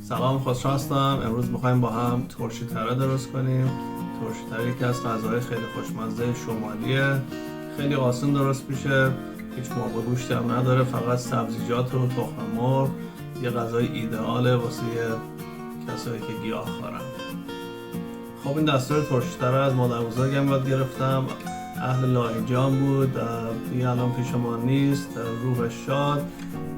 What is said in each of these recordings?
سلام، خسرو هستم. امروز میخوایم با هم ترشی تره درست کنیم. ترشی تره یکی از غذاهای خیلی خوشمزه شمالیه. خیلی آسان درست میشه، هیچ مواد گوشتی هم نداره، فقط سبزیجات و تخم مرغ. یه غذای ایدئاله واسه کسایی که گیاهخوارن. خب این دستور ترشی تره از مادر بزرگم یاد گرفتم. اهل لاهیجان بود، دیگه الان پیش ما نیست. روح شاد.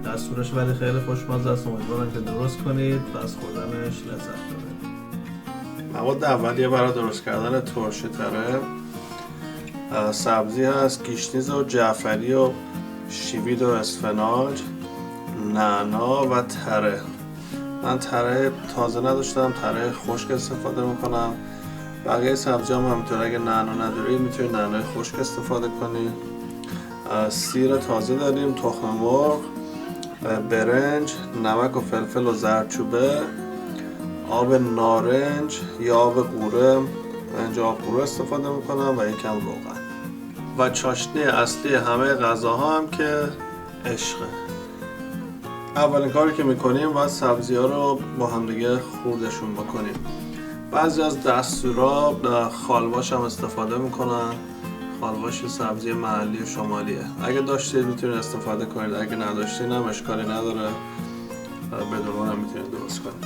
دستورش ولی خیلی خوشمزه است. امیدوارم که درست کنید و از خوردنش لذت ببرید. مواد اولیه برای درست کردن ترشی تره سبزی هست: گیشنیز و جعفری و شیوید و اسفناج، نعنا و تره. من تره تازه نداشتم، تره خشک استفاده میکنم. بقیه سبزی هم همینطور، اگه نعنا ندارید میتونید نعنای خشک استفاده کنید. سیر تازه داریم، تخم مرغ، برنج، نمک و فلفل و زردچوبه، آب نارنج یا آب قوره. من اینجا آب قوره استفاده میکنم و یکم روغن. و چاشنی اصلی همه غذاها هم که عشقه. اولین کاری که میکنیم باید سبزی ها رو با همدیگه خوردشون بکنیم. بعضی از دستورا خالواش هم استفاده میکنن. خالواش سبزی محلی شمالیه. اگه داشتید میتونید استفاده کنید، اگه نداشتید هم اشکالی نداره، بدون هم میتونید درست کنید.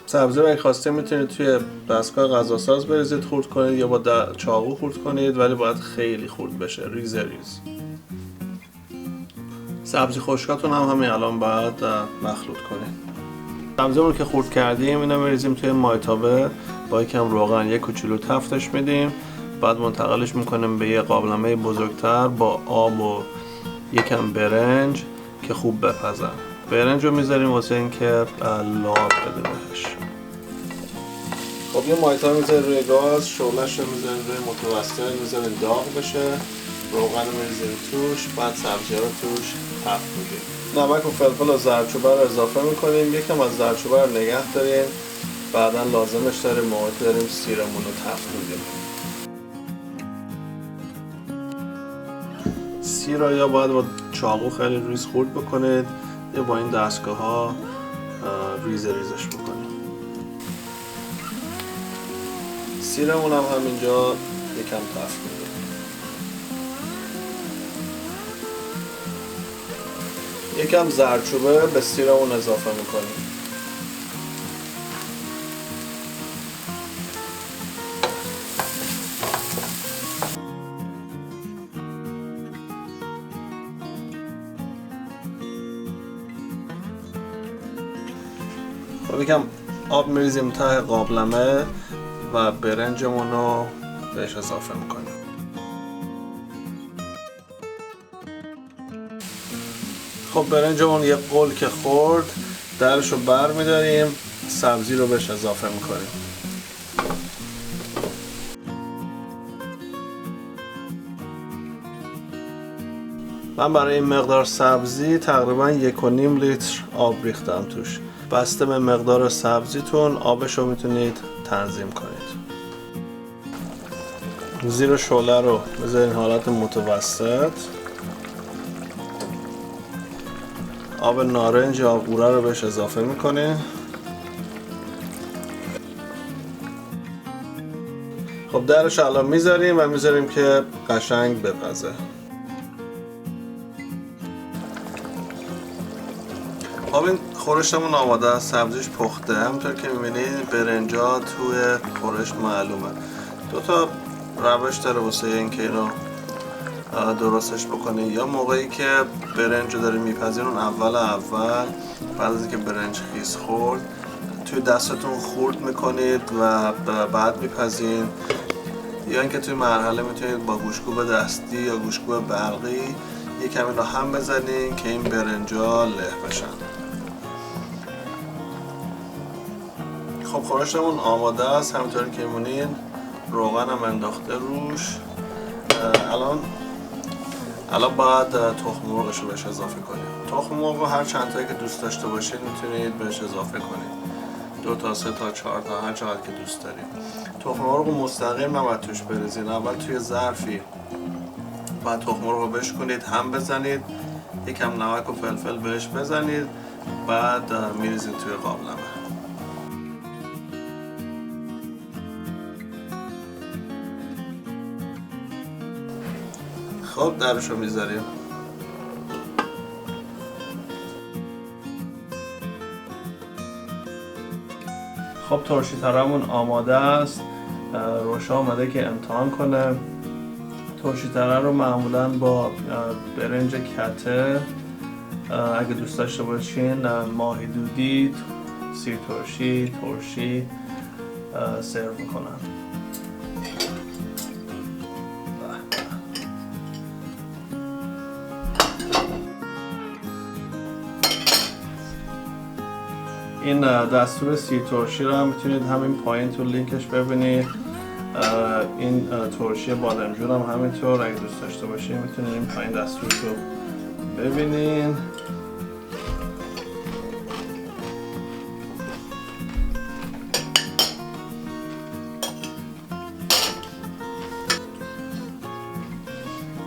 سبزی رو اگه خواستید میتونید توی دستگاه غذاساز بریزید خورد کنید یا با چاقو خورد کنید، ولی باید خیلی خورد بشه، ریز ریز. سبزی خشکاتون هم همین الان باید مخلوط کنید. سبزیمون که خورد کردیم اینو میریزیم توی مایتابه با یکم روغن، یک کوچولو تفتش میدیم. بعد منتقلش میکنیم به یه قابلمه بزرگتر با آب و یکم برنج که خوب بپزن. برنج رو میذاریم واسه اینکه لعاب بده بهش. خب یه مایتابه میذاریم روی گاز، شعله‌اش رو میذاریم روی متوسط، میذاریم داغ بشه. روغن رو میریزیم توش، بعد سبزی رو توش تفت میدیم. نمک و فلفل و زردچوبه رو اضافه میکنیم. یکم از زردچوبه رو نگه داریم، بعدا لازمش داریم موقعی داریم سیرمون رو تفت میدیم. سیر رو یا باید با چاقو خیلی ریز خورد بکنید یا با این دستگاه ها ریز ریزش بکنید. سیرمون هم همینجا یکم تفت میدیم. یکم زردچوبه به سیرمون اضافه میکنیم. خب یکم آب میریزیم ته قابلمه و برنجمون رو بهش اضافه میکنیم. خب برنجمون یه قل که خورد، درش رو بر میداریم، سبزی رو بهش اضافه میکنیم. من برای این مقدار سبزی تقریبا 1.5 لیتر آب ریختم توش. بسته به مقدار سبزیتون آبش رو میتونید تنظیم کنید. زیر شعله رو بذارین حالت متوسط. آب نارنج یا آب قوره رو بهش اضافه میکنید. خب درش الان میذاریم و میذاریم که قشنگ بپزه. خب این خورشمون آماده است، سبزیش پخته. همونطور که میبینید برنجا توی خورش معلومه. دو تا روش داره واسه اینکه اینو درستش بکنید. یا موقعی که برنج رو دارید میپزین اول بعد از اینکه برنج خیس خورد توی دستتون خورد میکنید و بعد میپزین، یا اینکه توی مرحله میتونید با گوشت‌کوب دستی یا گوشت‌کوب برقی یک کمی رو هم بزنین که این برنجا له بشن. خب خورشمون آماده است. همونطوری که می‌بینید روغن هم انداخته روش. الان باید تخم مرغش رو بهش اضافه کنیم. تخم مرغ رو هر چند تایی که دوست داشته باشید میتونید بهش اضافه کنید. 2 تا 3 تا 4 تا هر چقدر که دوست دارید. تخم مرغ رو مستقیم نباید توش بریزید. اول توی ظرفی بعد تخم مرغ رو بشکنید، هم بزنید یکم نمک و فلفل بهش بزنید، بعد میریزید توی قابلمه. خب درشو میذاریم. خب ترشی ترمون آماده است. روشا آمده که امتحان کنه. ترشی تره رو معمولا با برنج کته، اگه دوست داشته باشین ماهی دودی، سیر ترشی سرو میکنن. این دستور سیر ترشی رو هم میتونید همین پایین تو لینکش ببینید. این ترشی بادمجون هم همینطور، اگه دوست داشته باشین میتونید این پایین دستورش رو ببینین.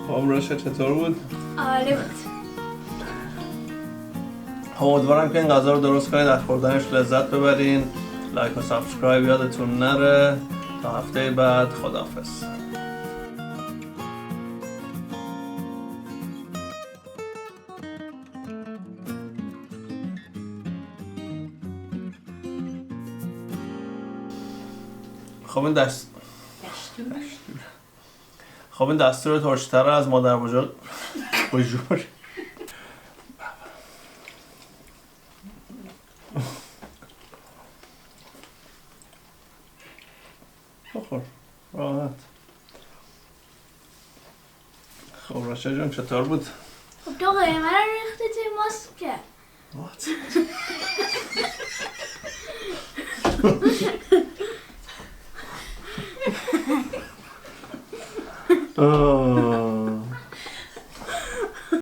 خب رشا چطور بود؟ عالی بود. امیدوارم که این غذا رو درست کنید، از خوردنش لذت ببرین. لایک و سابسکرایب یادتون نره. تا هفته بعد، خداحافظ. خب این دستور ترشی تره از مادر بزرگ بخور راحت. خب راشا جون چطور بود؟ خب تو قیمه رو ریختی توی ماسکه. What؟